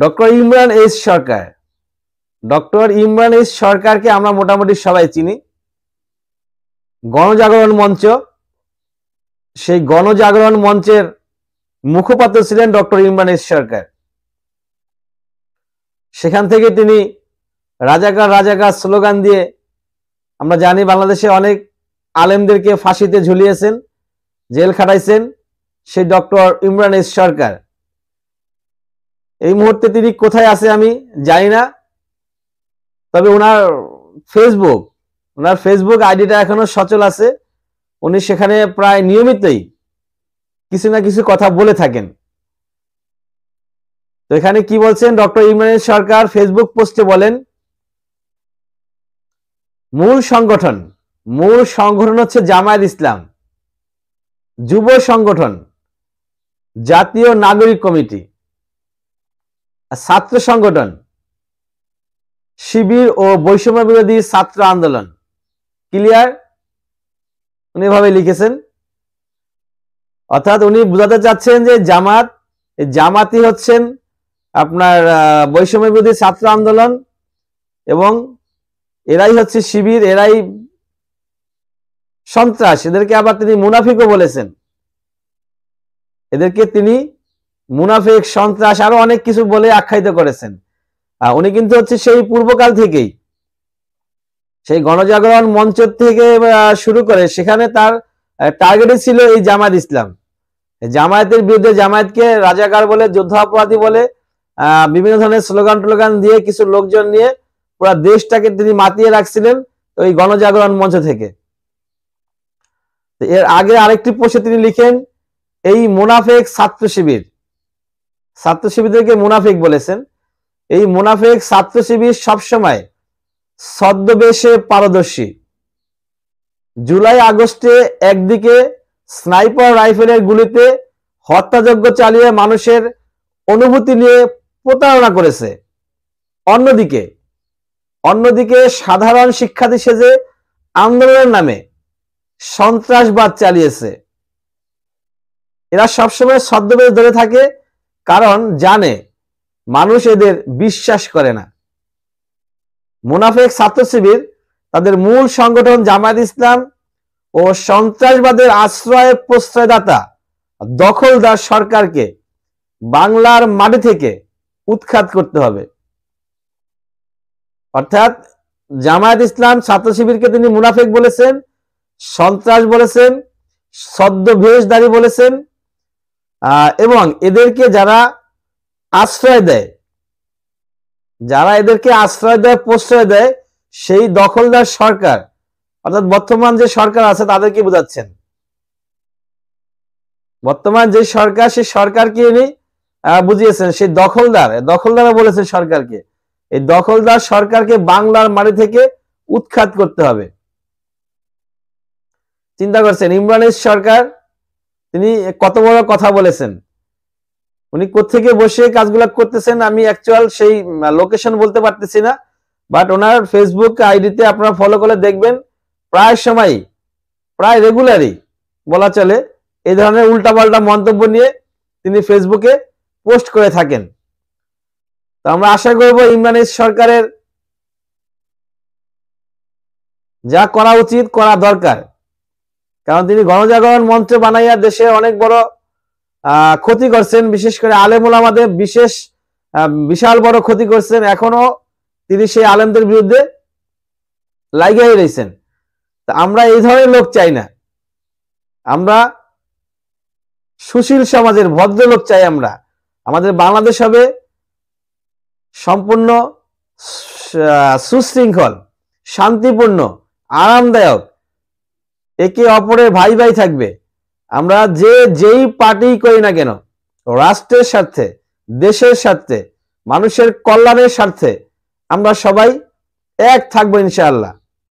Doctor Imran H সরকার। Doctor Imran H সরকারকে আমরা মোটামুটি সবাই চিনি। গণজাগরণ মঞ্চ, সেই গণজাগরণ মঞ্চের মুখপাত্র ছিলেন ডক্টর ইমরান এইচ সরকার। সেখান থেকে তিনি রাজাকার রাজাকার স্লোগান দিয়ে আমরা জানি বাংলাদেশে অনেক আলেমদেরকে ফাঁসিতে ঝুলিয়েছেন, জেল খাটাইছেন সেই ডক্টর ইমরান এইচ সরকার। এই মুহূর্তে তিনি কোথায় আছে আমি জানি না, তবে ওনার ফেসবুক আইডিটা এখনো সচল আছে। উনি সেখানে প্রায় নিয়মিতই কিছু না কিছু কথা বলে থাকেন। তো এখানে কি বলছেন ডক্টর ইমরান সরকার ফেসবুক পোস্টে বলেন, মূল সংগঠন হচ্ছে জামায়াত ইসলাম, যুব সংগঠন জাতীয় নাগরিক কমিটি, ছাত্র সংগঠন শিবির ও বৈষম্য বিরোধী ছাত্র আন্দোলন। ক্লিয়ার? উনি এভাবে লিখেছেন। অর্থাৎ উনি বোঝাতে চাচ্ছেন যে জামাতি হচ্ছেন আপনার বৈষম্য বিরোধী ছাত্র আন্দোলন, এবং এরাই হচ্ছে শিবির, এরাই সন্ত্রাস। এদেরকে আবার তিনি মুনাফিকও বলেছেন। এদেরকে তিনি মুনাফিক, সন্ত্রাস আরো অনেক কিছু বলে আখ্যায়িত করেছেন। উনি কিন্তু হচ্ছে সেই পূর্বকাল থেকেই, সেই গণজাগরণ মঞ্চ থেকে শুরু করে সেখানে তার টার্গেটই ছিল এই জামায়াত ইসলাম। জামায়াতের বিরুদ্ধে, জামায়াতকে রাজাকার বলে, যুদ্ধাপরাধী বলে বিভিন্ন ধরনের স্লোগান দিয়ে কিছু লোকজন নিয়ে পুরো দেশটাকে তিনি মাতিয়ে রাখছিলেন ওই গণজাগরণ মঞ্চ থেকে। এর আগে আরেকটি পোস্টে তিনি লিখেন, এই মুনাফিক ছাত্র শিবিরদেরকে মুনাফিক বলেছেন। এই মুনাফিক ছাত্র শিবির সবসময় ছদ্মবেশে পারদর্শী। জুলাই আগস্টে একদিকে স্নাইপার রাইফেলের গুলিতে হত্যাযজ্ঞ চালিয়ে মানুষের অনুভূতি নিয়ে প্রতারণা করেছে, অন্যদিকে সাধারণ শিক্ষার্থী সেজে আন্দোলনের নামে সন্ত্রাসবাদ চালিয়েছে। এরা সবসময় ছদ্মবেশ ধরে থাকে, কারণ জানে মানুষ এদের বিশ্বাস করে না। মুনাফিক ছাত্র শিবির তাদের মূল সংগঠন জামায়াত ইসলাম ও সন্ত্রাসবাদের আশ্রয় প্রশ্রয়দাতা দখলদার সরকারকে বাংলার মাটি থেকে উৎখাত করতে হবে। অর্থাৎ জামায়াত ইসলাম ছাত্র শিবিরকে তিনি মুনাফিক বলেছেন, সন্ত্রাস বলেছেন, ছদ্মবেশধারী বলেছেন, এবং এদেরকে যারা এদেরকে আশ্রয় দেয়, প্রশ্রয় দেয়, সেই দখলদার সরকার, অর্থাৎ বর্তমান যে সরকার আছে তাদেরকে বোঝাচ্ছেন। বর্তমান যে সরকার, সেই সরকারকে ইনি বুঝিয়েছেন, সেই দখলদার বলেছেন সরকারকে, এই দখলদার সরকারকে বাংলার মাটি থেকে উৎখাত করতে হবে। চিন্তা করছেন ইমরান এইচ সরকার তিনি কত বড় কথা বলেছেন। উনি কোত্থেকে বসে কাজগুলো করতেছেন আমি অ্যাকচুয়াল সেই লোকেশন বলতে পারতেছি না, বাট ওনার ফেসবুক আইডিতে আপনারা ফলো করে দেখবেন, প্রায় রেগুলারই বলা চলে এই ধরনের উল্টাপাল্টা মন্তব্য নিয়ে তিনি ফেসবুকে পোস্ট করে থাকেন। তো আমরা আশা করব ইমরান এইচ সরকারের যা করা উচিত, করা দরকার, কারণ তিনি গণজাগরণ মঞ্চ বানাইয়া দেশে অনেক বড় ক্ষতি করছেন, বিশেষ করে আলেম ওলামাদের বিশাল বড় ক্ষতি করছেন। এখনো তিনি সেই আলেমদের বিরুদ্ধে লাগাই রয়েছেন। তা আমরা এই ধরনের লোক চাই না, আমরা সুশীল সমাজের ভদ্রলোক চাই। আমাদের বাংলাদেশ হবে সম্পূর্ণ সুশৃঙ্খল, শান্তিপূর্ণ, আরামদায়ক, একে অপরের ভাই ভাই থাকবে। আমরা যেই পার্টি করি না কেন, রাষ্ট্রের স্বার্থে, দেশের স্বার্থে, মানুষের কল্যাণের স্বার্থে আমরা সবাই এক থাকবো ইনশাআল্লাহ।